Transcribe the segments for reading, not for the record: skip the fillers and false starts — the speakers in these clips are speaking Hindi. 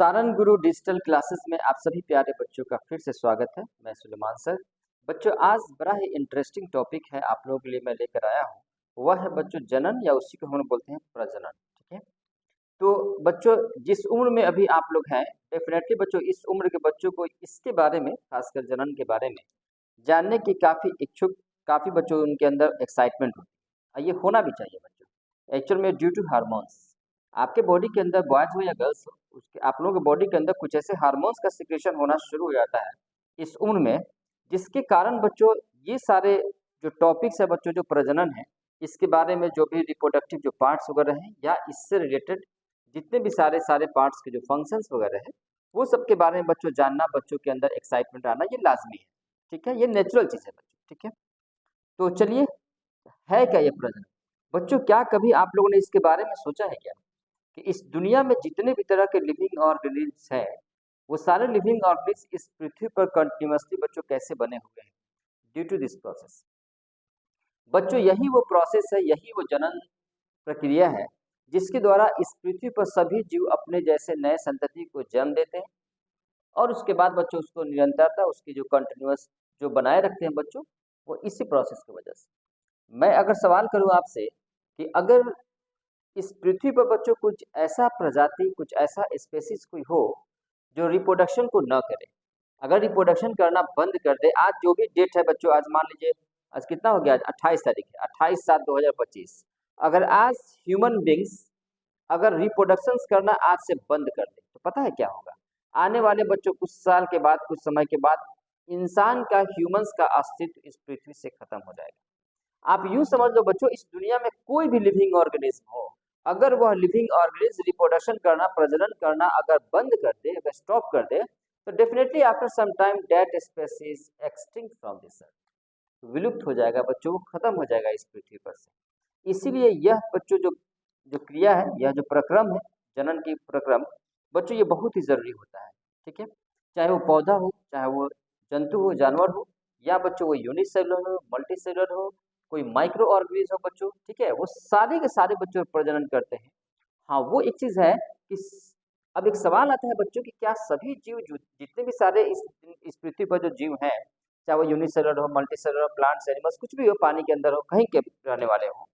सारंग गुरु डिजिटल क्लासेस में आप सभी प्यारे बच्चों का फिर से स्वागत है। मैं सुलेमान सर। बच्चों, आज बड़ा ही इंटरेस्टिंग टॉपिक है आप लोगों के लिए मैं लेकर आया हूँ। वह है बच्चों जनन, या उसी को हम लोग बोलते हैं प्रजनन। ठीक है, तो बच्चों जिस उम्र में अभी आप लोग हैं, डेफिनेटली बच्चों इस उम्र के बच्चों को इसके बारे में, खासकर जनन के बारे में जानने की काफ़ी इच्छुक, काफ़ी बच्चों उनके अंदर एक्साइटमेंट होती है। ये होना भी चाहिए बच्चों। एक्चुअल में ड्यू टू हार्मोन्स, आपके बॉडी के अंदर बॉयज हो या गर्ल्स हो, उसके आप लोगों के बॉडी के अंदर कुछ ऐसे हार्मोन्स का सिक्रेशन होना शुरू हो जाता है इस उम्र में, जिसके कारण बच्चों ये सारे जो टॉपिक्स है बच्चों, जो प्रजनन है, इसके बारे में जो भी रिप्रोडक्टिव जो पार्ट्स वगैरह हैं, या इससे रिलेटेड जितने भी सारे सारे पार्ट्स के जो फंक्शंस वगैरह है, वो सब के बारे में बच्चों जानना, बच्चों के अंदर एक्साइटमेंट आना, ये लाजमी है। ठीक है, ये नेचुरल चीज़ है बच्चों। ठीक है, तो चलिए, है क्या ये प्रजनन बच्चों? क्या कभी आप लोगों ने इसके बारे में सोचा है क्या कि इस दुनिया में जितने भी तरह के लिविंग ऑर्गेनिज्म हैं, वो सारे लिविंग ऑर्गेनिज्म इस पृथ्वी पर कंटिन्यूअसली बच्चों कैसे बने हुए हैं? ड्यू टू दिस प्रोसेस बच्चों, यही वो प्रोसेस है, यही वो जनन प्रक्रिया है जिसके द्वारा इस पृथ्वी पर सभी जीव अपने जैसे नए संतति को जन्म देते हैं, और उसके बाद बच्चों उसको निरंतरता, उसकी जो कंटिन्यूअस जो बनाए रखते हैं बच्चों, वो इसी प्रोसेस की वजह से। मैं अगर सवाल करूं आपसे कि अगर इस पृथ्वी पर बच्चों कुछ ऐसा प्रजाति, कुछ ऐसा स्पेसीज कोई हो जो रिप्रोडक्शन को न करे, अगर रिप्रोडक्शन करना बंद कर दे, आज जो भी डेट है बच्चों, आज मान लीजिए आज कितना हो गया, आज 28 तारीख है, 28/7/2025। अगर आज ह्यूमन बींग्स अगर रिप्रोडक्शन करना आज से बंद कर दे, तो पता है क्या होगा? आने वाले बच्चों कुछ साल के बाद, कुछ समय के बाद, इंसान का, ह्यूमंस का अस्तित्व इस पृथ्वी से खत्म हो जाएगा। आप यूं समझ लो बच्चों, इस दुनिया में कोई भी लिविंग ऑर्गेनिज्म हो, अगर वह लिविंग ऑर्गेनिज्म रिप्रोडक्शन करना, प्रजनन करना अगर बंद कर दे, अगर स्टॉप कर दे, तो definitely after some time that species extinct from this earth, विलुप्त हो जाएगा बच्चों, वो खत्म हो जाएगा इस पृथ्वी पर से। इसीलिए यह बच्चों जो जो क्रिया है, यह जो प्रक्रम है, जनन की प्रक्रम बच्चों, ये बहुत ही जरूरी होता है। ठीक है, चाहे वो पौधा हो, चाहे वो जंतु हो, जानवर हो, या बच्चों वो यूनिसेलुलर हो, मल्टी सेलुलर हो, कोई माइक्रो ऑर्गेनिज्म हो बच्चों, ठीक है, वो सारे के सारे बच्चों प्रजनन करते हैं। हाँ, वो एक चीज है कि अब एक सवाल आता है बच्चों कि क्या सभी जीव, जो जितने भी सारे इस पृथ्वी पर जो जीव हैं, चाहे वो यूनिसेलुलर हो, मल्टी सेलुलर, प्लांट्स, एनिमल्स, कुछ भी हो, पानी के अंदर हो, कहीं के रहने वाले हो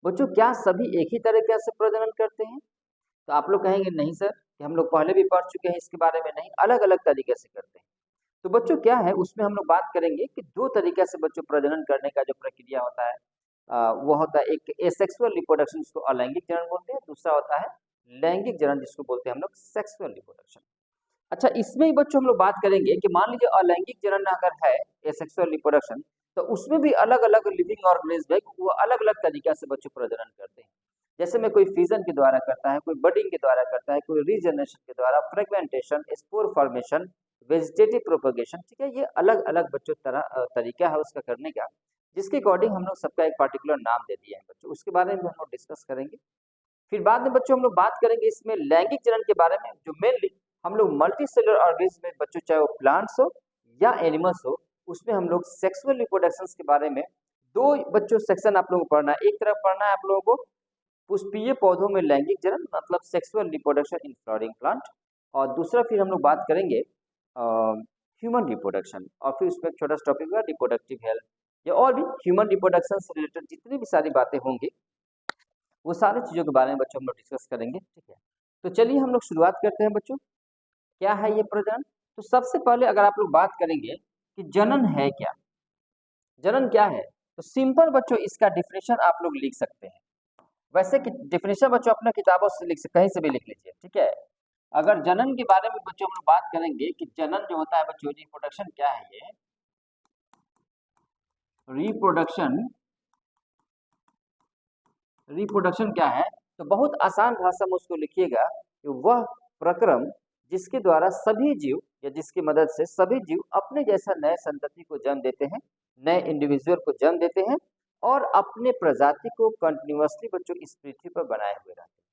बच्चों, क्या सभी एक ही तरीके से प्रजनन करते हैं? तो आप लोग कहेंगे नहीं सर, कि हम लोग पहले भी पढ़ चुके हैं इसके बारे में। नहीं, अलग अलग तरीके से करते हैं। तो बच्चों क्या है, उसमें हम लोग बात करेंगे कि दो तरीके से बच्चों प्रजनन करने का जो प्रक्रिया होता है, वो होता है एक एसेक्सुअल रिप्रोडक्शन, जिसको अलैंगिक जनन बोलते हैं, दूसरा होता है लैंगिक जनन, जिसको बोलते हैं हम लोग सेक्सुअल रिप्रोडक्शन। अच्छा, इसमें ही बच्चों हम लोग बात करेंगे कि मान लीजिए अलैंगिक जनन अगर है, एसेक्सुअल रिप्रोडक्शन, तो उसमें भी अलग अलग लिविंग ऑर्गेनिज्म है, वो अलग अलग तरीका से बच्चों प्रजनन करते हैं। जैसे में कोई फ्यूजन के द्वारा करता है, कोई बडिंग के द्वारा करता है, कोई रीजनरेशन के द्वारा, fragmentation, spore formation, vegetative propagation. ठीक है, ये अलग अलग बच्चों तरीका है उसका करने का, जिसके अकॉर्डिंग हम लोग सबका एक पर्टिकुलर नाम दे दिया है बच्चों, उसके बारे में हम लोग डिस्कस करेंगे। फिर बाद में बच्चों हम लोग बात करेंगे इसमें लैंगिक जनन के बारे में, जो मेनली हम लोग मल्टी सेलुलर ऑर्गेनिज्म में बच्चों, चाहे वो प्लांट्स हो या एनिमल्स हो, उसमें हम लोग सेक्सुअल रिप्रोडक्शन के बारे में दो बच्चों सेक्शन आप लोगों को पढ़ना है। एक तरफ पढ़ना है आप लोगों को पुष्पीय पौधों में लैंगिक जनन, मतलब sexual reproduction in flowering plant, और दूसरा फिर हम लोग बात करेंगे ह्यूमन रिप्रोडक्शन, और फिर उसमें एक छोटा सा टॉपिक होगा रिप्रोडक्टिव हेल्थ, या और भी ह्यूमन रिप्रोडक्शन से रिलेटेड जितनी भी सारी बातें होंगी, वो सारी चीज़ों के बारे में बच्चों हम लोग डिस्कस करेंगे। ठीक है, तो चलिए हम लोग शुरुआत करते हैं बच्चों। क्या है ये प्रजनन? तो सबसे पहले अगर आप लोग बात करेंगे कि जनन है क्या, जनन क्या है, तो सिंपल बच्चों इसका डिफिनेशन आप लोग लिख सकते हैं। वैसे कि डिफिनेशन बच्चों अपने किताबों से लिख सकते, कहीं से भी लिख लीजिए। ठीक है, अगर जनन के बारे में बच्चों हम लोग बात करेंगे कि जनन जो होता है बच्चों, रिप्रोडक्शन क्या है, ये रिप्रोडक्शन, रिप्रोडक्शन क्या है, तो बहुत आसान भाषा में उसको लिखिएगा कि वह प्रक्रम जिसके द्वारा सभी जीव, या जिसकी मदद से सभी जीव अपने जैसा नए संतति को जन्म देते हैं, नए इंडिविजुअल को जन्म देते हैं, और अपने प्रजाति को कंटिन्यूअसली बच्चों इस पृथ्वी पर बनाए हुए रहते हैं।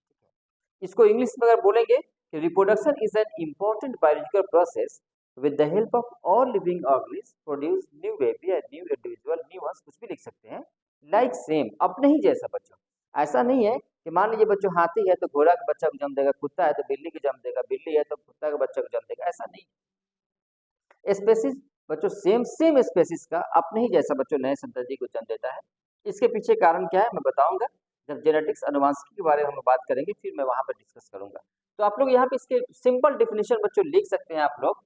इसको इंग्लिश में अगर बोलेंगे कि reproduction is an important biological process with the help of all living organism produce new baby या न्यू इंडिविजुअल, न्यू, कुछ भी लिख सकते हैं, लाइक सेम, अपने ही जैसा बच्चों। ऐसा नहीं है कि मान लीजिए बच्चों हाथी है तो घोड़ा के बच्चा को जन्म देगा, कुत्ता है तो बिल्ली को जन्म देगा, बिल्ली है तो कुत्ता के बच्चा को जन्म देगा, ऐसा नहीं। स्पेसिस बच्चों सेम सेम स्पेसिस का अपने ही जैसा बच्चों नए संतति को जन्म देता है। इसके पीछे कारण क्या है मैं बताऊंगा, जब जेनेटिक्स अनुवांशिकी के बारे में हम बात करेंगे फिर मैं वहां पर डिस्कस करूंगा। तो आप लोग यहाँ पे इसके सिंपल डिफिनेशन बच्चों लिख सकते हैं आप लोग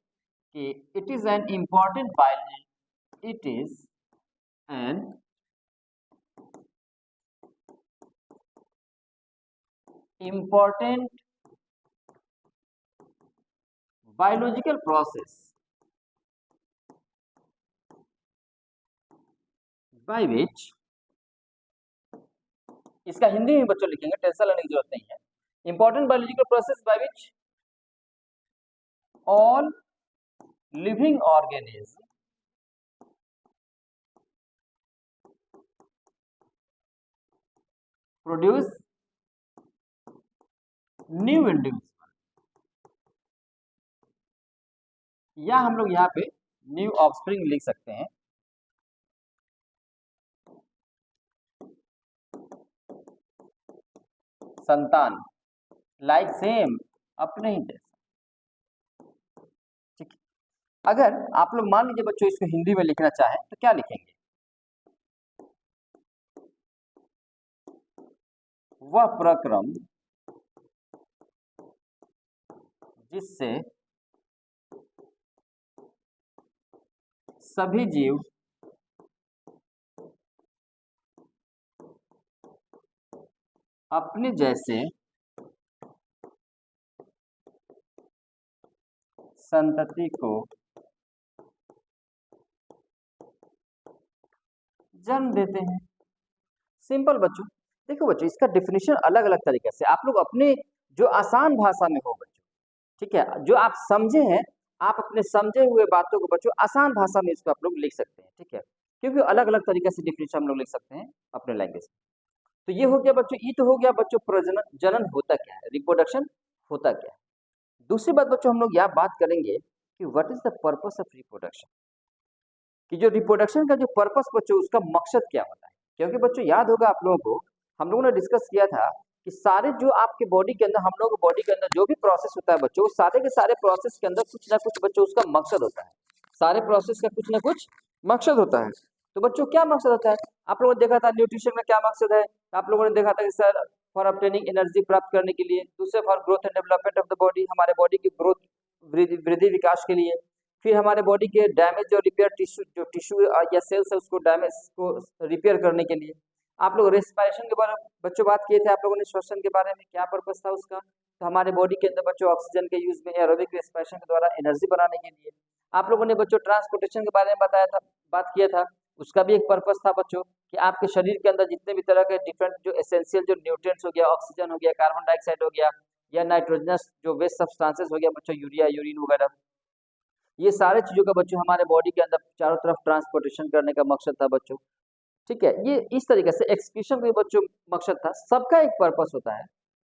कि it is an important biology, it is an important biological process by which, इसका हिंदी में बच्चों लिखेंगे, टेंशन लेने की जरूरत नहीं है। Important biological process by which all living organism produce new individual, या हम लोग यहाँ पे न्यू ऑफस्प्रिंग लिख सकते हैं। संतान, लाइक सेम, अपने ही जैसा। ठीक है, अगर आप लोग मान लीजिए बच्चों इसको हिंदी में लिखना चाहें तो क्या लिखेंगे, वह प्रक्रम जिससे सभी जीव अपने जैसे संतति को जन्म देते हैं। सिंपल बच्चों, देखो बच्चों इसका डिफिनेशन अलग अलग तरीके से आप लोग अपने जो आसान भाषा में हो बच्चों, ठीक है, जो आप समझे हैं, आप अपने समझे हुए बातों को बच्चों आसान भाषा में इसको आप लोग लिख सकते हैं, ठीक है, क्योंकि अलग अलग तरीके से डिफिनेशन हम लोग लिख सकते हैं अपने लैंग्वेज में। तो ये हो गया बच्चों, ये तो हो गया बच्चों प्रजनन, जनन होता क्या है, रिप्रोडक्शन होता क्या है। दूसरी बात बच्चों हम लोग यहाँ बात करेंगे कि what is the purpose of reproduction, कि जो रिप्रोडक्शन का जो पर्पस बच्चों उसका मकसद क्या होता है। क्योंकि बच्चों याद होगा आप लोगों को, हम लोगों ने डिस्कस किया था कि सारे जो आपके बॉडी के अंदर, हम लोग बॉडी के अंदर जो भी प्रोसेस होता है बच्चों, सारे के सारे प्रोसेस के अंदर कुछ ना कुछ बच्चों उसका मकसद होता है। सारे प्रोसेस का कुछ ना कुछ मकसद होता है। तो बच्चों क्या मकसद होता है, आप लोगों ने देखा था न्यूट्रिशन में क्या मकसद है, आप लोगों ने देखा था कि सर फॉर ऑब्टेनिंग एनर्जी प्राप्त करने के लिए, दूसरे for growth and development of the body, हमारे बॉडी की ग्रोथ वृद्धि विकास के लिए, फिर हमारे बॉडी के डैमेज और रिपेयर टिश्यू, जो टिश्यू या सेल्स है उसको डैमेज को रिपेयर करने के लिए। आप लोग रेस्पिरेशन के बारे में बच्चों बात किए थे, आप लोगों ने श्वसन के बारे में, क्या पर्पस था उसका, तो हमारे बॉडी के अंदर बच्चों ऑक्सीजन के यूज में एरोबिक रेस्पिरेशन के द्वारा एनर्जी बनाने के लिए। आप लोगों ने बच्चों ट्रांसपोर्टेशन के बारे में बताया था, बात किया था, उसका भी एक पर्पस था बच्चों कि आपके शरीर के अंदर जितने भी तरह के डिफरेंट जो एसेंशियल जो न्यूट्रिएंट्स हो गया, ऑक्सीजन हो गया, कार्बन डाइऑक्साइड हो गया, या नाइट्रोजनस जो वेस्ट सब्सटेंसेस हो गया बच्चों, यूरिया यूरिन वगैरह, ये सारे चीजों का बच्चों हमारे बॉडी के अंदर चारों तरफ ट्रांसपोर्टेशन करने का मकसद था बच्चों। ठीक है, ये इस तरीके से एक्सक्रीशन भी बच्चों मकसद था, सबका एक पर्पस होता है।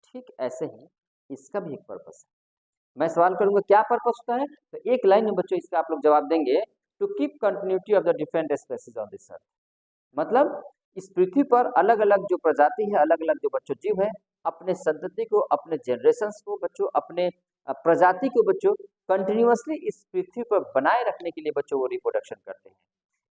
ठीक ऐसे ही इसका भी एक पर्पस है। मैं सवाल करूंगा क्या पर्पस होता है, तो एक लाइन में बच्चों इसका आप लोग जवाब देंगे, to keep continuity of the different species on this earth. मतलब इस पृथ्वी पर अलग अलग जो प्रजाति है, अलग अलग जो बच्चों जीव है, अपने संतति को, अपने जनरेशंस को बच्चों, अपने प्रजाति को बच्चों कंटिन्यूअसली इस पृथ्वी पर बनाए रखने के लिए बच्चों वो रिप्रोडक्शन करते हैं।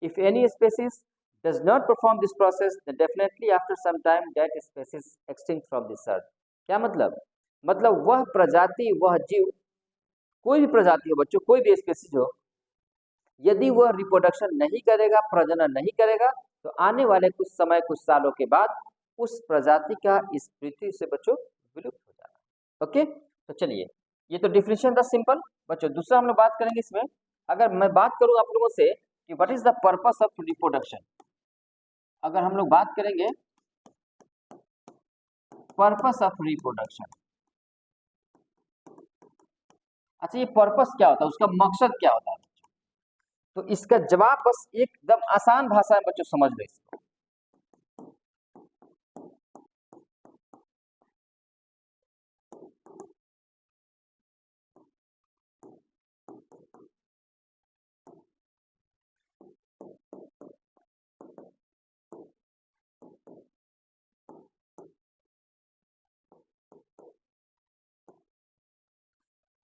If any species does not perform this process, then definitely after some time that species extinct from this earth। क्या मतलब वह प्रजाति, वह जीव, कोई भी प्रजाति हो बच्चों, कोई भी स्पेसीज हो, यदि वह रिप्रोडक्शन नहीं करेगा, प्रजनन नहीं करेगा, तो आने वाले कुछ समय, कुछ सालों के बाद उस प्रजाति का इस पृथ्वी से बच्चों विलुप्त हो जाना। ओके, तो चलिए ये तो डिफिनेशन था सिंपल बच्चों। दूसरा हम लोग बात करेंगे इसमें, अगर मैं बात करूं आप लोगों से कि what is the purpose of reproduction, अगर हम लोग बात करेंगे पर्पस ऑफ रिप्रोडक्शन, अच्छा ये पर्पस क्या होता है, उसका मकसद क्या होता है, तो इसका जवाब बस एकदम आसान भाषा में बच्चों समझ लो इसको।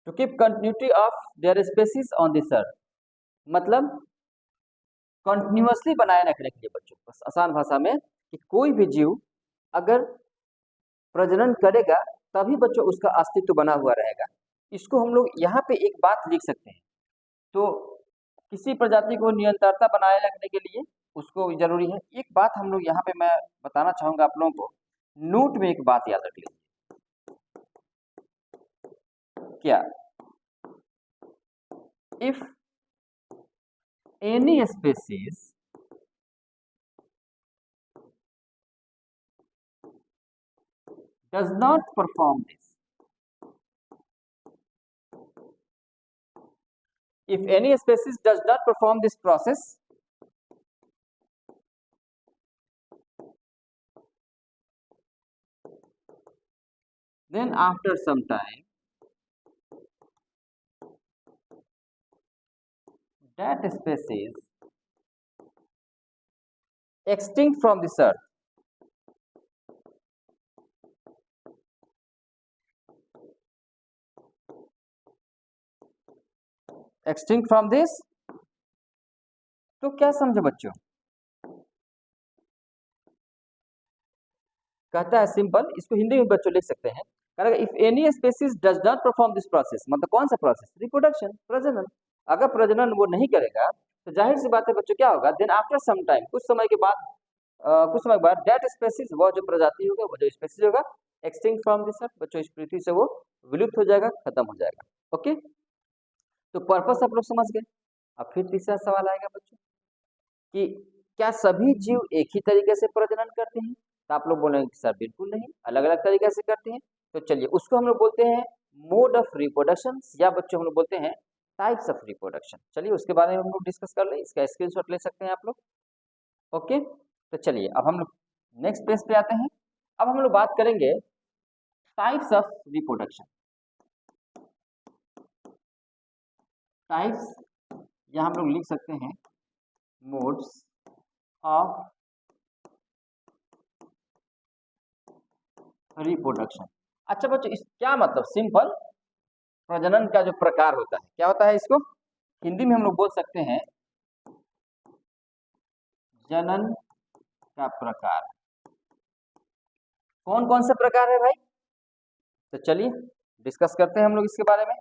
To keep continuity of their species on this earth, मतलब कंटिन्यूअसली बनाए रखने के लिए बच्चों, बस आसान भाषा में कि कोई भी जीव अगर प्रजनन करेगा तभी बच्चों उसका अस्तित्व बना हुआ रहेगा। इसको हम लोग यहाँ पे एक बात लिख सकते हैं। तो किसी प्रजाति को निरंतरता बनाए रखने के लिए उसको जरूरी है। एक बात हम लोग यहाँ पे मैं बताना चाहूंगा आप लोगों को, नोट में एक बात याद रख लीजिए। क्या? If any species does not perform this, if any species does not perform this process, then after some time that species extinct from this earth, extinct from this, तो क्या समझे बच्चों? कहता है सिंपल, इसको हिंदी में बच्चों लिख सकते हैं, कहेगा if any species does not perform this process, मतलब कौन सा प्रोसेस? रिप्रोडक्शन, प्रजनन। अगर प्रजनन वो नहीं करेगा तो जाहिर सी बात है बच्चों क्या होगा, देन आफ्टर सम टाइम, कुछ समय के बाद दैट स्पीसीज, वो जो प्रजाति होगा, वो जो स्पीसीज होगा, एक्सटिंक्ट फ्रॉम दिस अर्थ, बच्चों इस पृथ्वी से वो विलुप्त हो जाएगा, खत्म हो जाएगा। ओके, तो पर्पस आप लोग समझ गए। अब फिर तीसरा सवाल आएगा बच्चों कि क्या सभी जीव एक ही तरीके से प्रजनन करते हैं? तो आप लोग बोलेंगे सर बिल्कुल नहीं, अलग अलग तरीके से करते हैं। तो चलिए उसको हम लोग बोलते हैं मोड ऑफ रिप्रोडक्शन, या बच्चों हम लोग बोलते हैं टाइप्स ऑफ रिप्रोडक्शन। चलिए उसके बारे में हम लोग डिस्कस कर लें, इसका स्क्रीनशॉट ले सकते हैं आप लोग। ओके, तो चलिए अब हम लोग नेक्स्ट पेज पे आते हैं। अब हम लोग बात करेंगे टाइप्स ऑफ रिप्रोडक्शन। टाइप्स या हम लोग लिख सकते हैं मोड्स ऑफ रिप्रोडक्शन। अच्छा बच्चों, इस क्या मतलब, सिंपल प्रजनन का जो प्रकार होता है, क्या होता है, इसको हिंदी में हम लोग बोल सकते हैं जनन का प्रकार। कौन कौन से प्रकार है भाई? तो चलिए डिस्कस करते हैं हम लोग इसके बारे में।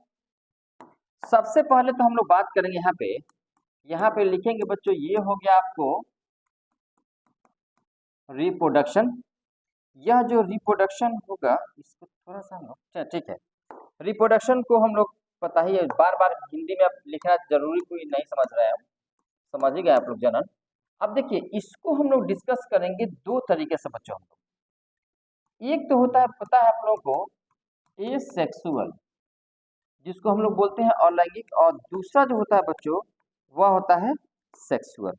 सबसे पहले तो हम लोग बात करेंगे यहाँ पे लिखेंगे बच्चों, ये हो गया आपको रिप्रोडक्शन। यह जो रिप्रोडक्शन होगा, इसको थोड़ा सा हम लोग, ठीक है, रिप्रोडक्शन को हम लोग पता ही है, बार बार हिंदी में अब लिखना जरूरी कोई नहीं समझ रहे हैं, समझ ही गए आप लोग जनन। अब देखिए इसको हम लोग डिस्कस करेंगे दो तरीके से बच्चों। हम लोग, एक तो होता है, पता है आप लोगों को, एसेक्सुअल, जिसको हम लोग बोलते हैं अलैंगिक, और दूसरा जो होता है बच्चों वह होता है सेक्सुअल।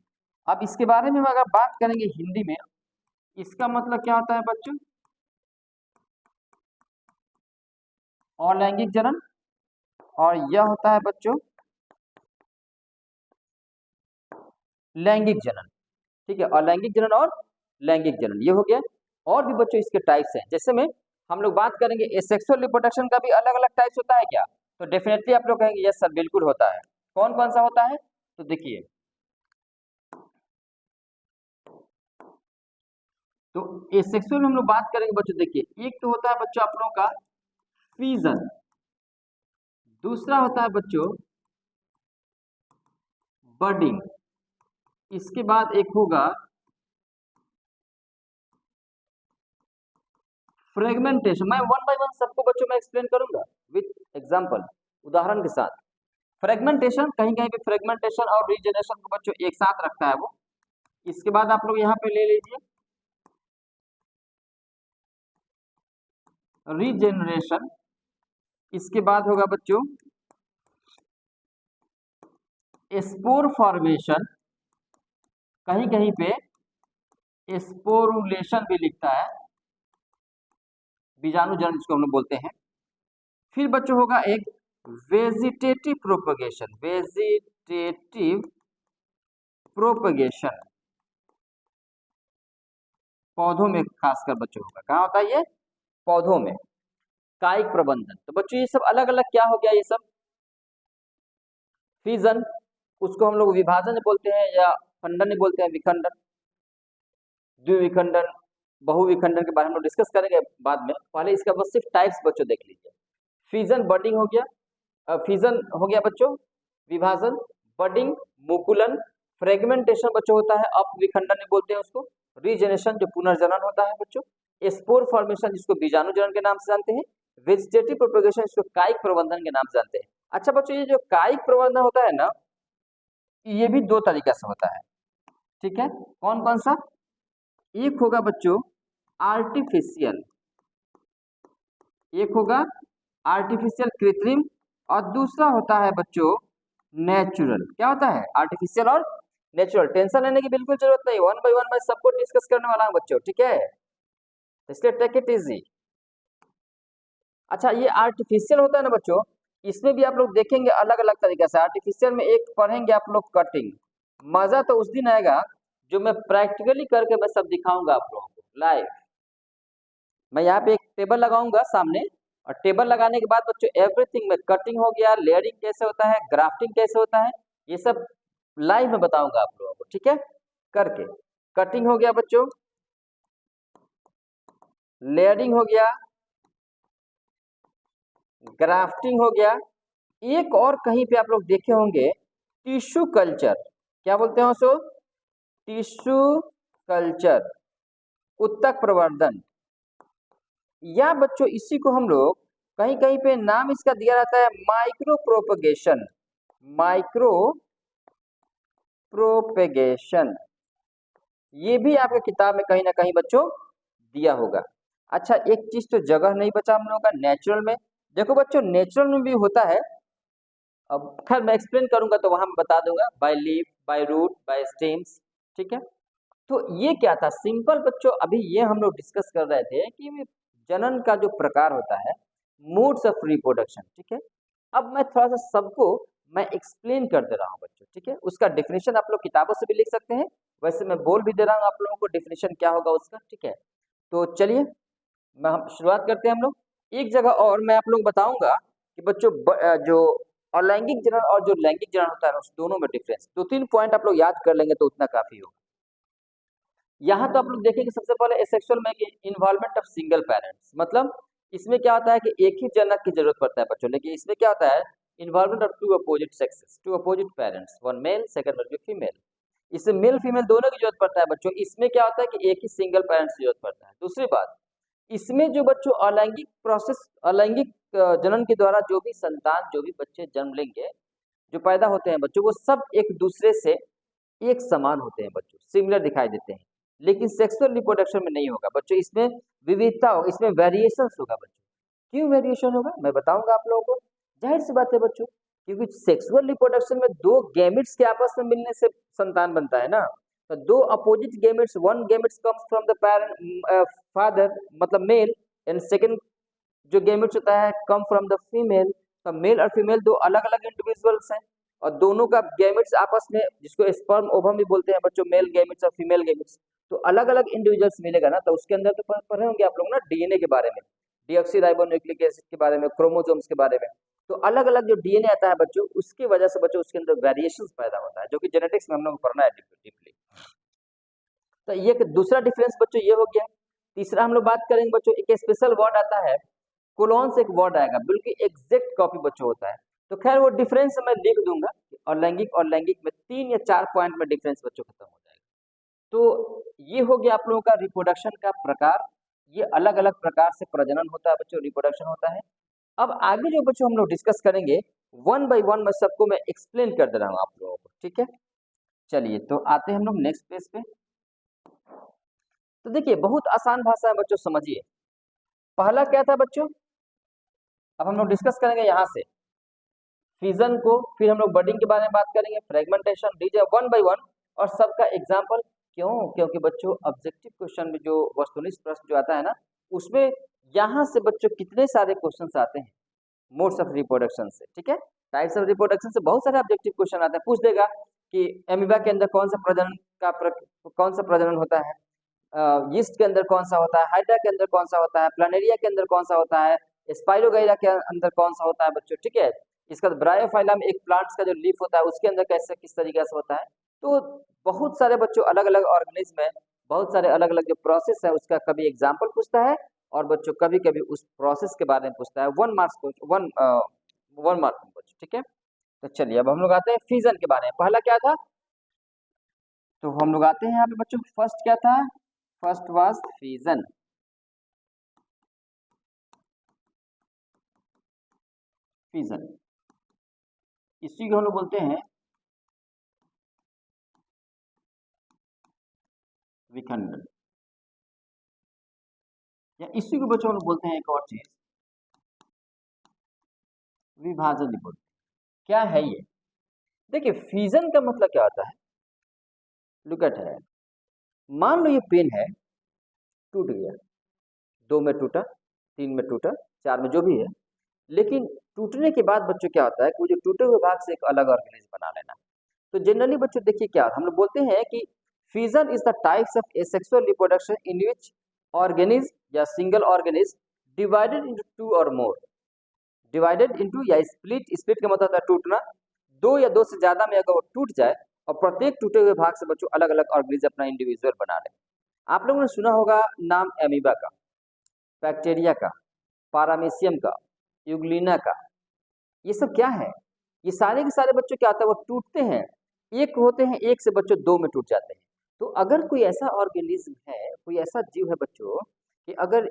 अब इसके बारे में हम अगर बात करेंगे हिंदी में, इसका मतलब क्या होता है बच्चों? अलैंगिक जनन, और यह होता है बच्चों लैंगिक जनन। ठीक है, अलैंगिक जनन और लैंगिक जनन, ये हो गया। और भी बच्चों इसके टाइप्स हैं, जैसे में हम लोग बात करेंगे एसेक्सुअल रिप्रोडक्शन का भी अलग अलग टाइप्स होता है क्या? तो डेफिनेटली आप लोग कहेंगे यस सर बिल्कुल होता है। कौन कौन सा होता है? तो देखिए, तो एसेक्सुअल हम लोग बात करेंगे बच्चों, देखिए एक तो होता है बच्चों आप लोगों का फीजन, दूसरा होता है बच्चों बर्डिंग, इसके बाद एक होगा फ्रेगमेंटेशन। मैं वन बाय वन सबको बच्चों में एक्सप्लेन करूंगा विथ एग्जांपल, उदाहरण के साथ। फ्रेगमेंटेशन, कहीं कहीं पे फ्रेगमेंटेशन और रीजनरेशन को बच्चों एक साथ रखता है वो। इसके बाद आप लोग यहाँ पे ले लीजिए रीजनरेशन, इसके बाद होगा बच्चों स्पोर फॉर्मेशन, कहीं कहीं पे स्पोरुलेशन भी लिखता है, बीजाणु जन्म जिसको हम लोग बोलते हैं। फिर बच्चों होगा एक वेजिटेटिव प्रोपगेशन, वेजिटेटिव प्रोपगेशन, पौधों में खासकर बच्चों होगा, कहाँ होता है ये? पौधों में। कायिक प्रबंधन। तो बच्चों ये सब अलग अलग क्या हो गया, ये सब फिजन, उसको हम लोग विभाजन बोलते हैं या खंडन बोलते हैं, विखंडन, द्विविखंडन, बहुविखंडन के बारे में हम लोग डिस्कस करेंगे बाद में। पहले इसका बस सिर्फ टाइप्स बच्चों देख लीजिए। फिजन बडिंग हो गया, फिजन हो गया बच्चों विभाजन, बडिंग मुकुलन, फ्रेगमेंटेशन बच्चों होता है अपविखंडन बोलते हैं उसको, रीजनरेशन जो पुनर्जनन होता है बच्चों, स्पोर फॉर्मेशन जिसको बीजाणु जनन के नाम से जानते हैं, वेजिटेटिव प्रोपेगेशन जिसको कायिक प्रबंधन के नाम से जानते हैं। अच्छा बच्चों ये जो कायिक प्रबंधन होता है ना, ये भी दो तरीका से होता है, ठीक है। कौन कौन सा? एक होगा बच्चों आर्टिफिशियल, एक होगा आर्टिफिशियल कृत्रिम, और दूसरा होता है बच्चों नेचुरल। क्या होता है? आर्टिफिशियल और नेचुरल। टेंशन लेने की बिल्कुल जरूरत नहीं, वन बाय वन मैं सबको डिस्कस करने वाला हूं बच्चों, ठीक है, इसलिए टेक इट इजी। अच्छा ये आर्टिफिशियल होता है ना बच्चों, इसमें भी आप लोग देखेंगे अलग अलग तरीके से। आर्टिफिशियल में एक पढ़ेंगे आप लोग कटिंग, मजा तो उस दिन आएगा जो मैं प्रैक्टिकली करके मैं सब दिखाऊंगा आप लोगों को लाइव। मैं यहाँ पे एक टेबल लगाऊंगा सामने, और टेबल लगाने के बाद बच्चों एवरीथिंग में कटिंग हो गया, लेयरिंग कैसे होता है, ग्राफ्टिंग कैसे होता है, ये सब लाइव में बताऊंगा आप लोगों को, ठीक है, करके। कटिंग हो गया बच्चों, लेयरिंग हो गया, ग्राफ्टिंग हो गया, एक और कहीं पे आप लोग देखे होंगे टिश्यू कल्चर। क्या बोलते हैं उसको? टिश्यू कल्चर, उत्तक प्रवर्धन, या बच्चों इसी को हम लोग कहीं कहीं पे नाम इसका दिया जाता है माइक्रो प्रोपगेशन, माइक्रो प्रोपेगेशन। ये भी आपके किताब में कहीं ना कहीं बच्चों दिया होगा। अच्छा एक चीज तो जगह नहीं बचा हम लोगों का नेचुरल में। देखो बच्चों नेचुरल में भी होता है, अब खैर मैं एक्सप्लेन करूंगा तो वहां मैं बता दूंगा, by leaf, by root, by stems, ठीक है। तो ये क्या था सिंपल बच्चों, अभी ये हम लोग डिस्कस कर रहे थे कि जनन का जो प्रकार होता है, मोड्स ऑफ रिप्रोडक्शन, ठीक है। अब मैं थोड़ा सा सबको मैं एक्सप्लेन कर दे रहा हूँ बच्चों, ठीक है। उसका डेफिनेशन आप लोग किताबों से भी लिख सकते हैं, वैसे मैं बोल भी दे रहा हूँ आप लोगों को डेफिनेशन क्या होगा उसका, ठीक है। तो चलिए मैं हम शुरुआत करते हैं हम लोग। एक जगह और मैं आप लोग बताऊंगा कि बच्चों जो अलैंगिक जनन और जो लैंगिक जनन होता है उस दोनों में डिफरेंस, दो तीन पॉइंट आप लोग याद कर लेंगे तो उतना काफी होगा। यहाँ तो आप लोग देखेंगे सबसे पहले एसेक्सुअल में इन्वॉल्वमेंट ऑफ सिंगल पेरेंट्स, मतलब इसमें क्या होता है कि एक ही जनक की जरूरत पड़ता है बच्चों, लेकिन इसमें क्या होता है involvement of two opposite sexes, two opposite parents, one male second will be female. इसमें मेल फीमेल दोनों की जरूरत पड़ता है बच्चों। इसमें क्या होता है कि एक ही सिंगल पेरेंट्स की जरूरत पड़ता है। दूसरी बात, इसमें जो बच्चों अलैंगिक प्रोसेस, अलैंगिक जनन के द्वारा जो भी संतान, जो भी बच्चे जन्म लेंगे, जो पैदा होते हैं बच्चों, वो सब एक दूसरे से एक समान होते हैं बच्चों, सिमिलर दिखाई देते हैं। लेकिन सेक्सुअल रिप्रोडक्शन में नहीं होगा बच्चों, इसमें विविधता होगा, इसमें वेरिएशन होगा बच्चों। क्यों वेरिएशन होगा मैं बताऊंगा आप लोगों को। जाहिर सी बात है बच्चों, क्योंकि सेक्सुअल रिप्रोडक्शन में दो गैमेट्स के आपस में मिलने से संतान बनता है ना। तो दो opposite gametes, one gametes comes from the parent father मतलब मेल, एंड सेकंड जो गैमेट्स होता है कम फ्रॉम द फीमेल। तो मेल और फीमेल दो अलग अलग इंडिविजुअल्स हैं, और दोनों का गैमेट्स आपस में, जिसको स्पर्म ओवम भी बोलते हैं बच्चों, मेल गैमेट्स और फीमेल गैमेट्स, तो अलग अलग इंडिविजुअल्स मिलेगा ना। तो उसके अंदर तो पढ़े होंगे आप लोग ना डीएनए के बारे में, डीऑक्सीराइबोन्यूक्लिक एसिड के बारे में, क्रोमोसोम्स के बारे में। तो अलग अलग जो डीएनए आता है बच्चों, उसकी वजह से बच्चों उसके अंदर वेरिएशन पैदा होता है, जो कि जेनेटिक्स में हम लोग पढ़ना है डीपली। तो ये दूसरा डिफरेंस बच्चों ये हो गया। तीसरा हम लोग बात करेंगे बच्चों, एक स्पेशल वर्ड आता है कोलोन से, एक वर्ड आएगा बिल्कुल एग्जैक्ट कॉपी बच्चों होता है। तो खैर वो डिफरेंस मैं लिख दूंगा, और लैंगिक और लैंगिक में 3 या 4 पॉइंट में डिफरेंस बच्चों खत्म हो जाएगा। तो ये हो गया आप लोगों का रिप्रोडक्शन का प्रकार, ये अलग अलग प्रकार से प्रजनन होता है बच्चों, रिप्रोडक्शन होता है। अब आगे जो बच्चों हम लोग डिस्कस करेंगे वन बाय वन, मैं सबको मैं एक्सप्लेन कर दे रहा हूँ आप लोगों को, ठीक है। चलिए तो आते हैं हम लोग नेक्स्ट पेज पे। तो देखिए बहुत आसान भाषा है बच्चों, समझिए। पहला क्या था बच्चों, अब हम लोग डिस्कस करेंगे यहाँ से फिजन को, फिर हम लोग बडिंग के बारे में बात करेंगे, fragmentation, DJ one by one, और सबका एग्जांपल। क्यों? क्योंकि बच्चों ऑब्जेक्टिव क्वेश्चन में जो वस्तुनिष्ठ प्रश्न जो आता है ना, उसमें यहाँ से बच्चों कितने सारे क्वेश्चन आते हैं मोड्स ऑफ रिप्रोडक्शन से, ठीक है। टाइप्स ऑफ रिप्रोडक्शन से बहुत सारे ऑब्जेक्टिव क्वेश्चन आते हैं, पूछ देगा कि एमीबा के अंदर कौन सा प्रजनन कौन सा प्रजनन होता है, यीस्ट के अंदर कौन सा होता है, हाइड्रा के अंदर कौन सा होता है, प्लानेरिया के अंदर कौन सा होता है, स्पाइरोगाइरा के अंदर कौन सा होता है बच्चों, ठीक है। इसका ब्रायोफाइलम एक प्लांट्स का जो लीफ होता है उसके अंदर कैसे किस तरीके से होता है। तो बहुत सारे बच्चों अलग अलग ऑर्गेनिज्म में बहुत सारे अलग अलग जो प्रोसेस है उसका कभी एग्जाम्पल पूछता है और बच्चों कभी कभी उस प्रोसेस के बारे में पूछता है। 1 मार्क्स को 1 मार्क में बच्चों, ठीक है। तो चलिए अब हम लोग आते हैं फ्यूजन के बारे में। पहला क्या था, तो हम लोग आते हैं यहाँ पे बच्चों, फर्स्ट क्या था, फर्स्ट वाज फ्यूजन। फ्यूजन इसी को हम लोग बोलते हैं विखंडन, या इसी को बच्चों हम लोग बोलते हैं एक और चीज, विभाजन भी बोलते हैं। क्या है ये, देखिए फ्यूजन का मतलब क्या होता है, लुक एट है, मान लो ये पेन है, टूट गया, 2 में टूटा, 3 में टूटा, 4 में, जो भी है, लेकिन टूटने के बाद बच्चों क्या होता है कि वो जो टूटे हुए भाग से एक अलग ऑर्गेनिज्म बना लेना। तो जनरली बच्चों देखिए क्या हम लोग बोलते हैं कि fusion is the types of asexual reproduction in which organism या सिंगल ऑर्गेनिज्म डिवाइडेड इनटू 2 और मोर, डिवाइडेड इनटू या स्प्लिट, स्प्लिट का मतलब होता है टूटना, 2 या 2 से ज्यादा में अगर वो टूट जाए और प्रत्येक टूटे हुए भाग से बच्चों अलग अलग ऑर्गेनिज्म अपना इंडिविजुअल बना ले। आप लोगों ने सुना होगा नाम एमीबा का, बैक्टीरिया का, पारामीशियम का, यूग्लिना का, ये सब क्या है, ये सारे के सारे बच्चों क्या होता है वो टूटते हैं, एक होते हैं, एक से बच्चों 2 में टूट जाते हैं। तो अगर कोई ऐसा ऑर्गेनिज्म है, कोई ऐसा जीव है बच्चों कि अगर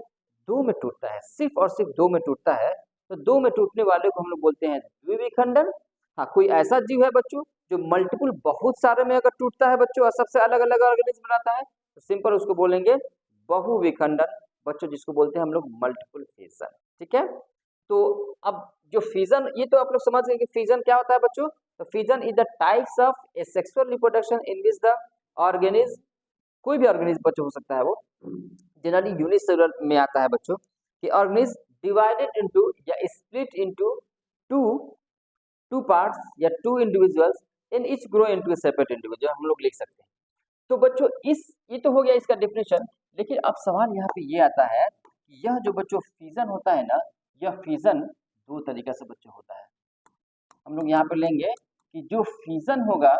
2 में टूटता है, सिर्फ और सिर्फ 2 में टूटता है, तो 2 में टूटने वाले को हम लोग बोलते हैं द्विविखंडन। हाँ, कोई ऐसा जीव है बच्चों जो मल्टीपल बहुत सारे में अगर टूटता है बच्चों और सबसे अलग अलग ऑर्गेनिज्म बनाता है, तो सिंपल उसको बोलेंगे बहुविखंडन बच्चों, जिसको बोलते हैं हम लोग मल्टीपल फ्यूजन, ठीक है। तो अब जो फ्यूजन, ये तो आप लोग समझ गए कि फ्यूजन क्या होता है बच्चों। तो fusion is the types of asexual reproduction in which the organism, कोई भी ऑर्गेनिज्म बच्चों हो सकता है वो, जनरली यूनिसेलुलर में आता है बच्चों, कि ऑर्गेनिज्म डिवाइडेड इनटू या split into two two parts या two individuals in each grow into a separate individual, हम लोग लिख सकते हैं। तो बच्चों इस, ये तो हो गया इसका डेफिनेशन, लेकिन अब सवाल यहाँ पे ये आता है कि यह जो बच्चों फ्यूजन होता है ना, यह फ्यूजन 2 तरीके से बच्चों होता है। हम लोग यहाँ पे लेंगे कि जो फ्यूजन होगा,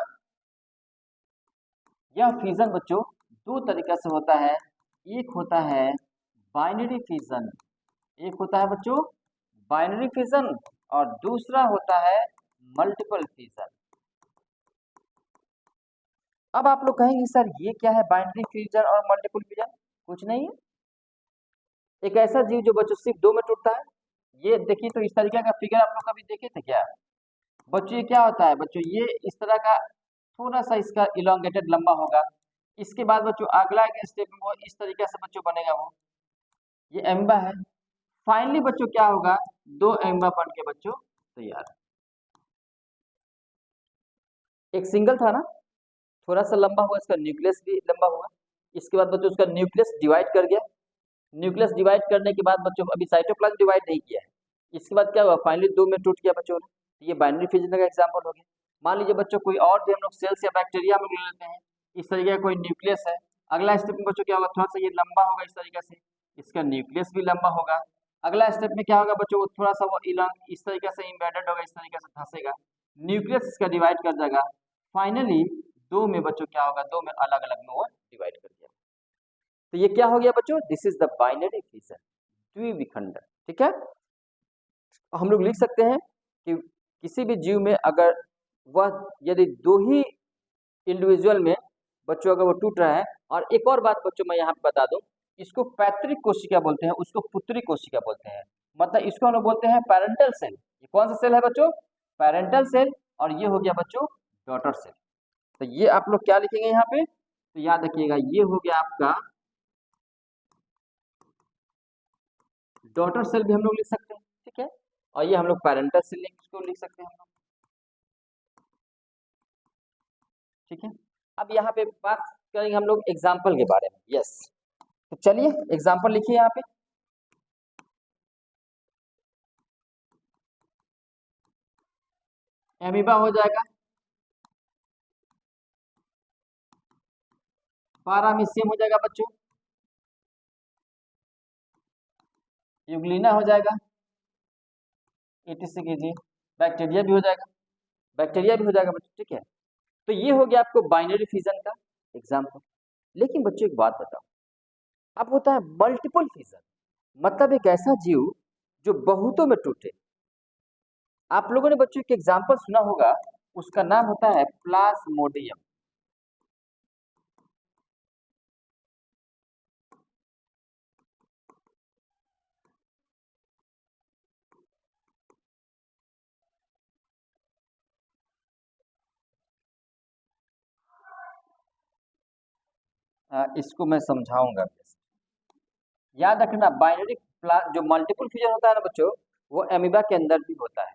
यह फ्यूजन बच्चों 2 तरीके से होता है। एक होता है बाइनरी फ्यूजन, एक होता है बच्चों बाइनरी फ्यूजन, और दूसरा होता है मल्टीपल फ्यूजन। अब आप लोग कहेंगे सर ये क्या है बाइनरी फ्यूजन और मल्टीपल फ्यूजन, कुछ नहीं है, एक ऐसा जीव जो बच्चों सिर्फ 2 में टूटता है। ये देखिए, तो इस तरीके का फिगर आप लोग कभी देखे थे क्या बच्चों, ये क्या होता है बच्चों, ये इस तरह का थोड़ा सा इसका इलोंगेटेड लंबा होगा, इसके बाद बच्चों अगला एक स्टेप में वो इस तरीके से बच्चों बनेगा, वो ये एम्बा है। फाइनली बच्चों क्या होगा, 2 एम्बा बन के बच्चों तैयार। एक सिंगल था ना, थोड़ा सा लंबा हुआ, इसका न्यूक्लियस भी लंबा हुआ, इसके बाद बच्चों उसका न्यूक्लियस डिवाइड कर गया, न्यूक्लियस डिवाइड करने के बाद बच्चों अभी साइटोप्लाज्म डिवाइड नहीं किया है, इसके बाद क्या हुआ, फाइनली 2 में टूट गया बच्चों ने। ये बाइनरी फ्यूजन का एग्जांपल हो गया। मान लीजिए बच्चों कोई और भी हम लोग सेल्स या बैक्टीरिया हम लोग ले लेते हैं, इस तरीके का कोई न्यूक्लियस है, अगला स्टेप में बच्चों क्या होगा, थोड़ा सा ये लंबा होगा इस तरीके से, इसका न्यूक्लियस भी लंबा होगा। अगला स्टेप में क्या होगा बच्चों, थोड़ा सा वो इस तरीके से इम्बेडेड होगा, इस तरीके से धंसेगा, न्यूक्लियस इसका डिवाइड कर जाएगा, फाइनली 2 में बच्चों क्या होगा, 2 में अलग अलग में वो डिवाइड कर दिया। तो ये क्या हो गया बच्चों, this is the binary fusion, द्विविखंडन, ठीक है। हम लोग लिख सकते हैं कि किसी भी जीव में अगर वह यदि 2 ही इंडिविजुअल में बच्चों अगर वो टूट रहा है, और एक और बात बच्चों मैं यहाँ पे बता दूं, इसको पैतृक कोशिका बोलते हैं, उसको पुत्री कोशिका बोलते हैं, मतलब इसको हम लोग बोलते हैं पेरेंटल सेल। ये कौन सा सेल है बच्चों, पेरेंटल सेल, और ये हो गया बच्चों डॉटर सेल। तो ये आप लोग क्या लिखेंगे यहाँ पे, तो याद रखिएगा ये हो गया आपका डॉटर सेल भी हम लोग लिख सकते हैं, ठीक है, और ये हम लोग पेरेंटल सेल को लिख सकते हैं हम लोग, ठीक है। अब यहाँ पे बात करेंगे हम लोग एग्जाम्पल के बारे में, यस। तो चलिए एग्जाम्पल लिखिए यहाँ पे, एमीबा हो जाएगा, पारामीशियम हो जाएगा बच्चों, यूग्लिना हो जाएगा, ETC कीजिए, बैक्टीरिया भी हो जाएगा, बैक्टीरिया भी हो जाएगा बच्चों, ठीक है। तो ये हो गया आपको बाइनरी फिजन का एग्जाम्पल। लेकिन बच्चों एक बात बताओ, अब होता है मल्टीपल फिजन, मतलब एक ऐसा जीव जो बहुतों में टूटे। आप लोगों ने बच्चों एक एग्जाम्पल सुना होगा, उसका नाम होता है प्लाज्मोडियम। इसको मैं समझाऊंगा। याद रखना, बाइनरी जो मल्टीपल फिजन होता है ना बच्चों, वो एमीबा के अंदर भी होता है।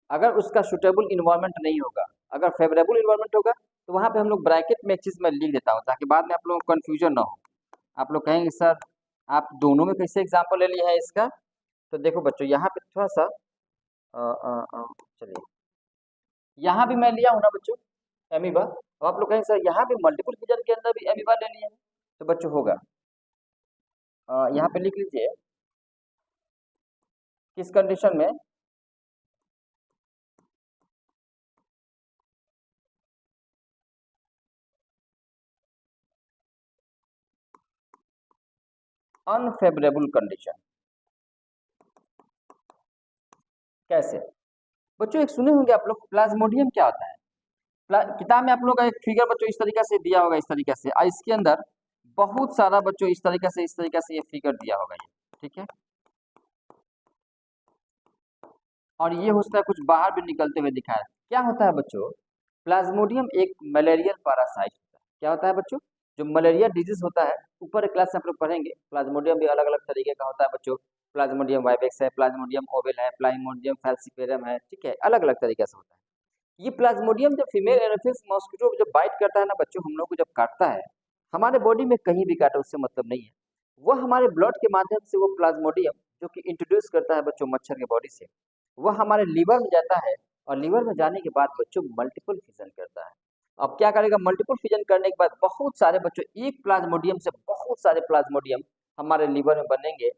अगर उसका सुटेबल इन्वायरमेंट नहीं होगा, अगर फेवरेबल इन्वायरमेंट होगा, तो वहां पे हम लोग ब्रैकेट में एक चीज मैं लिख देता हूँ ताकि बाद में आप लोगों को कंफ्यूजन ना हो। आप लोग कहेंगे सर आप दोनों में कैसे एग्जाम्पल ले लिया है इसका। तो देखो बच्चों यहाँ पे थोड़ा सा चलिए, यहाँ भी मैं लिया हूँ ना बच्चों एमीबा, तो आप लोग कहेंगे सर यहाँ भी मल्टीपल फिजन के अंदर भी एमीबा ले लिया है। तो बच्चों होगा, यहाँ पे लिख लीजिए किस कंडीशन में, अनफेवरेबल कंडीशन। कैसे बच्चों, एक सुने होंगे आप लोग प्लाज्मोडियम क्या होता है। किताब में आप लोग का एक फिगर बच्चों इस तरीके से दिया होगा, इस तरीके से, और इसके अंदर बहुत सारा बच्चों इस तरीके से ये फिगर दिया होगा ये, ठीक है। और ये हो सकता है कुछ बाहर भी निकलते हुए दिखाया। क्या होता है बच्चों, प्लाज्मोडियम एक मलेरियल पैरासाइट होता है। क्या होता है बच्चों, जो मलेरिया डिजीज होता है, ऊपर एक क्लास में आप लोग पढ़ेंगे। प्लाज्मोडियम भी अलग अलग तरीके का होता है बच्चों, प्लाज्मोडियम वाइवेक्स है, प्लाज्मोडियम ओवेल है, प्लाज्मोडियम फैल्सिपेरम है, ठीक है, अलग अलग तरीके से होता है। ये प्लाज्मोडियम जब फीमेल एनोफिस मॉस्किटो जब बाइट करता है ना बच्चों, हम लोग को जब काटता है, हमारे बॉडी में कहीं भी काटे उससे मतलब नहीं है, वह हमारे ब्लड के माध्यम से वो प्लाज्मोडियम जो कि इंट्रोड्यूस करता है बच्चों मच्छर के बॉडी से, वह हमारे लीवर में जाता है। और लीवर में जाने के बाद बच्चों मल्टीपल फिजन करता है। अब क्या करेगा, मल्टीपल फिजन करने के बाद बहुत सारे बच्चों, एक प्लाज्मोडियम से बहुत सारे प्लाज्मोडियम हमारे लीवर में बनेंगे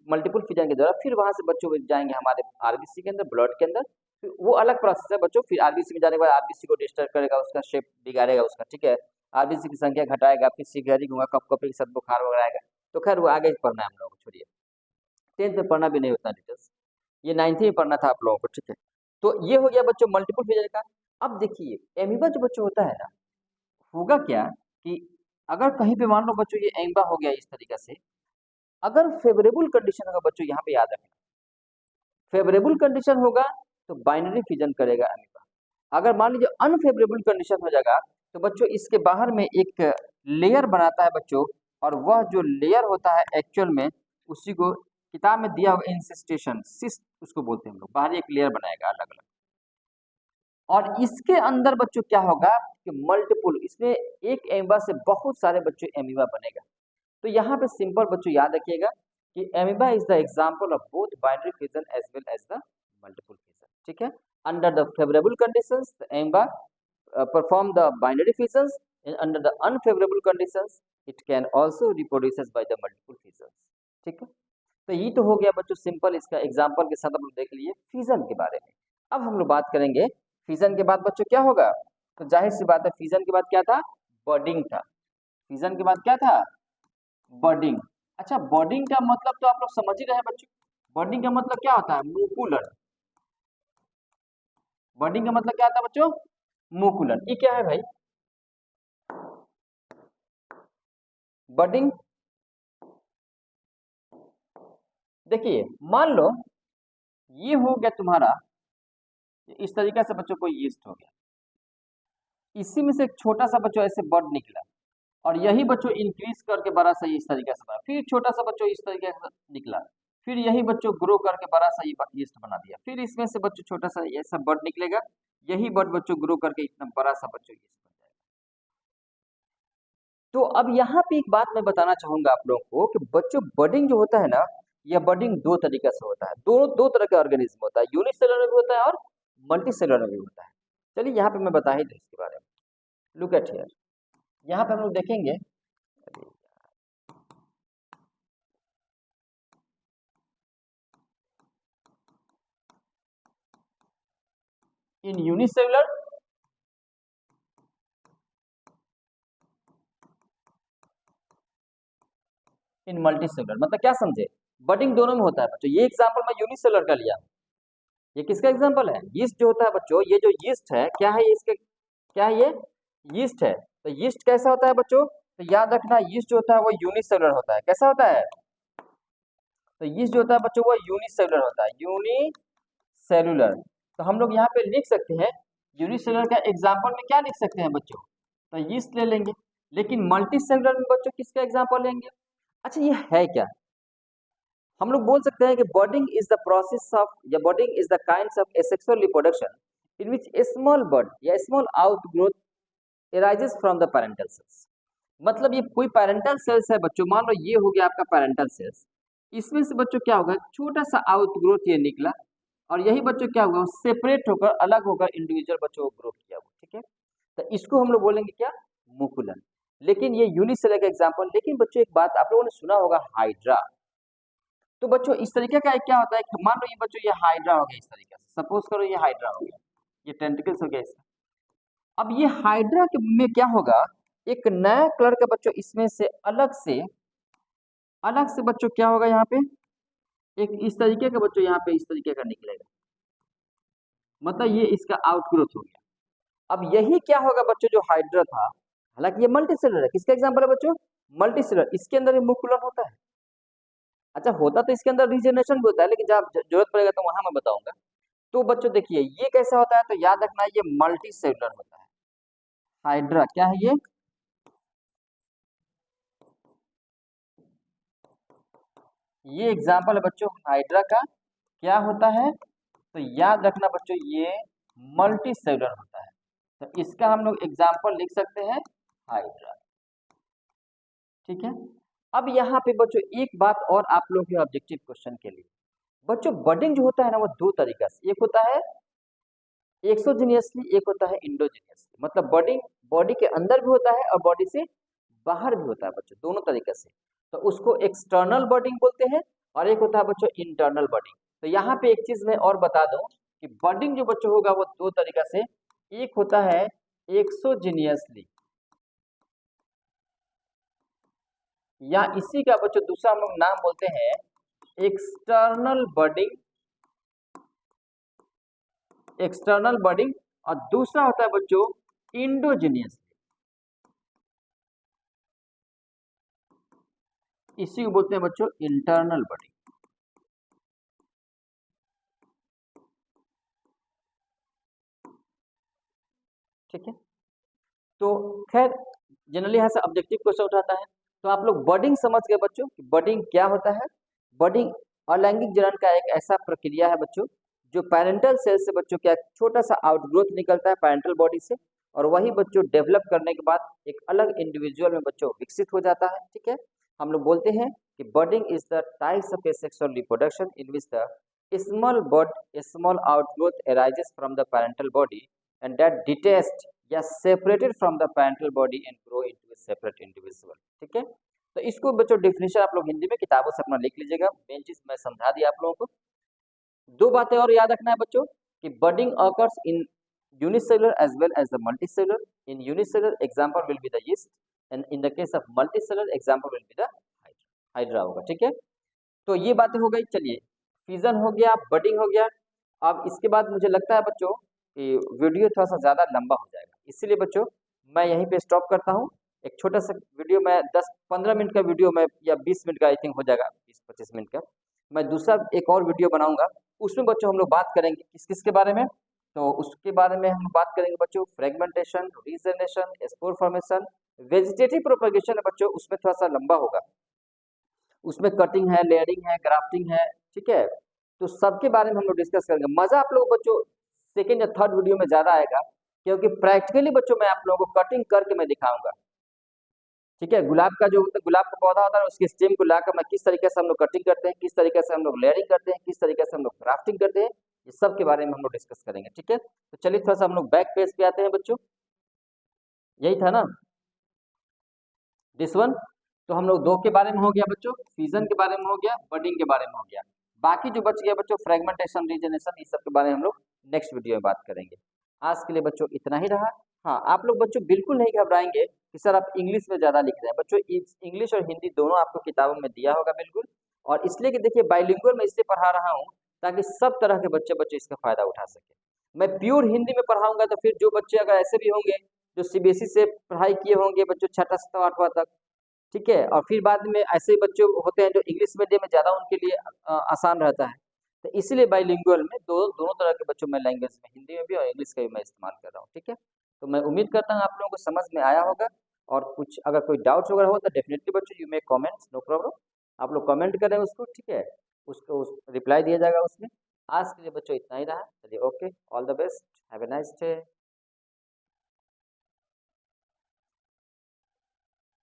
मल्टीपल फिजन के द्वारा। फिर वहां से बच्चों जाएंगे हमारे आरबीसी के अंदर, ब्लड के अंदर। फिर वो अलग प्रोसेस है बच्चों, फिर आरबीसी में जाने के बाद आरबीसी को डिस्टर्ब करेगा, उसका शेप बिगाड़ेगा उसका, ठीक है। आरबीसी की संख्या घटाएगा, फिर सिगरेटिंग होगा, कप कपी के साथ बुखार वगैरह आएगा। तो खैर वो आगे पढ़ना है हम लोगों को, छोड़िए, 10th में पढ़ना भी नहीं उतना डिटेल्स, ये 9th में पढ़ना था आप लोगों को, ठीक है। तो ये हो गया बच्चों मल्टीपल फिजन का। अब देखिए एमीबा जो बच्चों होता है ना, होगा क्या कि अगर कहीं पे मान लो बच्चों ये एम्बा हो गया इस तरीके से, अगर फेवरेबल कंडीशन होगा बच्चों, यहाँ पे याद रखना, फेवरेबल कंडीशन होगा तो बाइनरी फिजन करेगा अमीबा। अगर मान लीजिए अनफेवरेबल कंडीशन हो जाएगा, तो बच्चों इसके बाहर में एक लेयर बनाता है बच्चों, और वह जो लेयर होता है एक्चुअल में उसी को किताब में दिया हुआ इंसिस्टेशन सिस्ट उसको बोलते हैं हम लोग, बाहर एक लेयर बनाएगा अलग अलग। और इसके अंदर बच्चों क्या होगा कि मल्टीपल, इसमें एक एमीबा से बहुत सारे बच्चों एमीबा बनेगा। तो यहाँ पे सिंपल बच्चों याद रखिएगा कि amoeba is the example of both binary fission as well as the multiple fission, ठीक है। Under the favourable conditions the amoeba perform the binary fissions, and under the unfavorable conditions it can also reproduces by the multiple fissions, ठीक है। तो ये तो हो गया बच्चों सिंपल, इसका एग्जांपल के साथ हम लोग देख लिए फिजन के बारे में। अब हम लोग बात करेंगे फिजन के बाद बच्चों क्या होगा। तो जाहिर सी बात है फिजन के बाद क्या था, बर्डिंग था। फिजन के बाद क्या था, बर्डिंग। अच्छा बर्डिंग का मतलब तो आप लोग समझ ही रहे हैं बच्चों, बर्डिंग का मतलब क्या होता है, मुकुलन। बर्डिंग का मतलब क्या होता है बच्चों, मुकुलन। ये क्या है भाई, बर्डिंग। देखिए मान लो ये हो गया तुम्हारा, इस तरीके से बच्चों को यीस्ट हो गया, इसी में से एक छोटा सा बच्चों ऐसे बर्ड निकला, और यही बच्चों इंक्रीज करके बड़ा सा इस तरीके से बना, फिर छोटा सा बच्चों इस तरीके से निकला, फिर यही बच्चों ग्रो करके बड़ा सा यीस्ट बना दिया, फिर इसमें से बच्चों छोटा सा ऐसा बर्ड निकलेगा, यही बर्ड बच्चों ग्रो करके इतना बड़ा सा बच्चों यीस्ट बन जाएगा। तो अब यहाँ पे एक बात मैं बताना चाहूंगा आप लोगों को कि बच्चों बर्डिंग जो होता है ना, यह बर्डिंग दो तरीके से होता है, दो तरह का ऑर्गेनिज्म होता है, यूनिसेलुलर में भी होता है और मल्टी सेलुलर में भी होता है। चलिए यहाँ पे मैं बता ही दूं इसके बारे में, लुक एट हियर। यहाँ पे हम लोग देखेंगे, इन यूनिसेलुलर इन मल्टीसेलुलर, मतलब क्या समझे, बडिंग दोनों में होता है बच्चों। ये एग्जांपल मैं यूनिसेलुलर का लिया, ये किसका एग्जांपल है, यीस्ट जो होता है बच्चों, ये जो यीस्ट है क्या है, ये इसके क्या है, ये यीस्ट है। तो यीस्ट कैसा होता है बच्चों, तो याद रखना यीस्ट जो होता है वो यूनिसेलुलर होता है। कैसा होता है, तो यीस्ट जो होता है बच्चों वो यूनिसेलुलर होता है, यूनिसेलुलर। तो हम लोग यहाँ पे लिख सकते हैं यूनिसेलुलर का एग्जांपल में क्या लिख सकते हैं बच्चों, तो यीस्ट ले लेंगे। लेकिन मल्टीसेलुलर में बच्चों किसका एग्जांपल लेंगे, अच्छा ये है क्या, हम लोग बोल सकते हैं कि budding is the process of या budding is the kinds of asexual reproduction in which a small bud या small outgrowth arises from the parental cells. मतलब ये कोई पैरेंटल सेल्स है बच्चों, मान लो ये हो गया आपका पैरेंटल सेल्स, इसमें से बच्चों क्या होगा, छोटा सा आउटग्रोथ ये निकला, और यही बच्चों क्या होगा, सेपरेट होकर अलग होकर इंडिविजुअल बच्चों को ग्रो किया हुआ, ठीक है। तो इसको हम लोग बोलेंगे क्या, मुकुलन। लेकिन ये यूनिसेलुलर का एग्जांपल। लेकिन बच्चों एक बात आप लोगों ने सुना होगा, हाइड्रा। तो बच्चों इस तरीके का क्या होता है कि मान लो ये बच्चों ये हाइड्रा हो गया, इस तरीके से सपोज करो ये हाइड्रा हो गया, ये टेंटिकल्स हो गया इसका। अब ये हाइड्रा के में क्या होगा, एक नया कलर का बच्चों इसमें से अलग से बच्चों क्या होगा, यहाँ पे एक इस तरीके का बच्चों यहाँ पे इस तरीके का निकलेगा, मतलब ये इसका आउटग्रोथ हो गया। अब यही क्या होगा बच्चों, जो हाइड्रा था, हालांकि ये मल्टीसेलुलर है, किसका एग्जांपल है बच्चों, मल्टीसेलुलर, इसके अंदर मुकुलन होता है। अच्छा होता तो इसके अंदर रीजनरेशन भी होता है, लेकिन जब जरूरत पड़ेगा तो वहां मैं बताऊंगा। तो बच्चों देखिए ये कैसा होता है, तो याद रखना ये मल्टी सेलुलर होता है। हाइड्रा क्या है ये एग्जाम्पल है बच्चों हाइड्रा का, क्या होता है, तो याद रखना बच्चों ये मल्टी सेलुलर होता है। तो इसका हम लोग एग्जाम्पल लिख सकते हैं हाइड्रा, ठीक है। अब यहाँ पे बच्चों एक बात और आप लोग के ऑब्जेक्टिव क्वेश्चन के लिए, बच्चों बडिंग जो होता है ना वो दो तरीका से, एक होता है एक्सोजीनियसली, एक होता है इंडोजीनियसली। मतलब बडिंग बॉडी के अंदर भी होता है और बॉडी से बाहर भी होता है बच्चों, दोनों तरीके से। तो उसको एक्सटर्नल बडिंग बोलते हैं और एक होता है बच्चों इंटरनल बडिंग। तो यहाँ पे एक चीज मैं और बता दूं कि बडिंग जो बच्चों होगा वो दो तरीका से, एक होता है एक्सोजीनियसली, या इसी का बच्चों दूसरा हम लोग नाम बोलते हैं एक्सटर्नल बडिंग, एक्सटर्नल बडिंग। और दूसरा होता है बच्चों इंडोजीनियस, इसी को बोलते हैं बच्चों इंटरनल बडिंग, ठीक है। तो खैर जनरली यहाँ से ऑब्जेक्टिव क्वेश्चन उठाता है। तो आप लोग बडिंग समझ गए बच्चों कि बडिंग क्या होता है। बडिंग अलैंगिक जनन का एक ऐसा प्रक्रिया है बच्चों, जो पैरेंटल सेल से बच्चों क्या छोटा सा आउटग्रोथ निकलता है पैरेंटल बॉडी से, और वही बच्चों डेवलप करने के बाद एक अलग इंडिविजुअल में बच्चों विकसित हो जाता है, ठीक है। हम लोग बोलते हैं कि budding is the types of asexual reproduction in which the small bud small outgrowth arises from the parental body and that detaches या separated from the parental body and grow into a separate individual, ठीक है। तो इसको बच्चों डेफिनेशन आप लोग हिंदी में किताबों से अपना लिख लीजिएगा, मेन चीज मैं समझा दिया आप लोगों को। दो बातें और याद रखना है बच्चों कि budding occurs in unicellular as well as the multicellular. In unicellular example will be the yeast and in the case of multicellular example will be the hydra होगा, ठीक है। तो ये बातें हो गई, चलिए फ्यूजन हो गया, बडिंग हो गया। अब इसके बाद मुझे लगता है बच्चों कि वीडियो थोड़ा सा ज़्यादा लंबा हो जाएगा, इसीलिए बच्चों मैं यहीं पे स्टॉप करता हूँ। एक छोटा सा वीडियो मैं 10-15 मिनट का वीडियो मैं या 20 मिनट का आई थिंक हो जाएगा, 20-25 मिनट का मैं दूसरा एक और वीडियो बनाऊंगा। उसमें बच्चों हम लोग बात करेंगे किस किस के बारे में, तो उसके बारे में हम बात करेंगे बच्चों fragmentation, regeneration, spore formation, vegetative propagation है बच्चों, उसमें थोड़ा सा लंबा होगा, उसमें कटिंग है, लेयरिंग है, ग्राफ्टिंग है, ठीक है। तो सबके बारे में हम लोग डिस्कस करेंगे। मजा आप लोगों बच्चों सेकेंड या थर्ड वीडियो में ज्यादा आएगा, क्योंकि प्रैक्टिकली बच्चों मैं आप लोगों को कटिंग करके मैं दिखाऊंगा, ठीक है। गुलाब का जो गुलाब का पौधा होता है उसकी स्टेम को लाकर मैं किस तरीके से हम लोग कटिंग करते हैं, किस तरीके से हम लोग लेयरिंग करते हैं, किस तरीके से हम लोग ग्राफ्टिंग करते हैं, ये सब के बारे में हम लोग डिस्कस करेंगे, ठीक है। तो चलिए थोड़ा सा हम लोग बैक पेज पे आते हैं बच्चों, यही था ना दिस वन। तो हम लोग दो के बारे में हो गया बच्चों, फ्यूजन के बारे में हो गया, बडिंग के बारे में हो गया। बाकी जो बच गया बच्चों फ्रेगमेंटेशन, रीजनरेशन, इस सब के बारे में हम लोग नेक्स्ट वीडियो में बात करेंगे। आज के लिए बच्चों इतना ही रहा। हाँ, आप लोग बच्चों बिल्कुल नहीं घबराएंगे कि सर आप इंग्लिश में ज़्यादा लिख रहे हैं। बच्चों इंग्लिश और हिंदी दोनों आपको किताबों में दिया होगा बिल्कुल। और इसलिए कि देखिए बाइलिंगुअल मैं इसलिए पढ़ा रहा हूँ ताकि सब तरह के बच्चे इसका फ़ायदा उठा सकें। मैं प्योर हिंदी में पढ़ाऊँगा तो फिर जो बच्चे अगर ऐसे भी होंगे जो सीबीएसई से पढ़ाई किए होंगे बच्चों 6ठा 7वां 8वां तक, ठीक है? और फिर बाद में ऐसे ही बच्चे होते हैं जो इंग्लिश मीडियम में ज़्यादा उनके लिए आसान रहता है। तो इसीलिए बाइलिंगुअल में दोनों तरह के बच्चों में लैंग्वेज में हिंदी में भी और इंग्लिश का भी मैं इस्तेमाल कर रहा हूँ, ठीक है? तो मैं उम्मीद करता हूँ आप लोगों को समझ में आया होगा। और कुछ अगर कोई डाउट्स वगैरह हो तो डेफिनिटली बच्चों you may comments, no problem. आप लोग कमेंट करें उसको, ठीक है? उसको रिप्लाई दिया जाएगा उसमें। आज के लिए बच्चों इतना ही रहा। चलिए okay, all the best, have a nice day.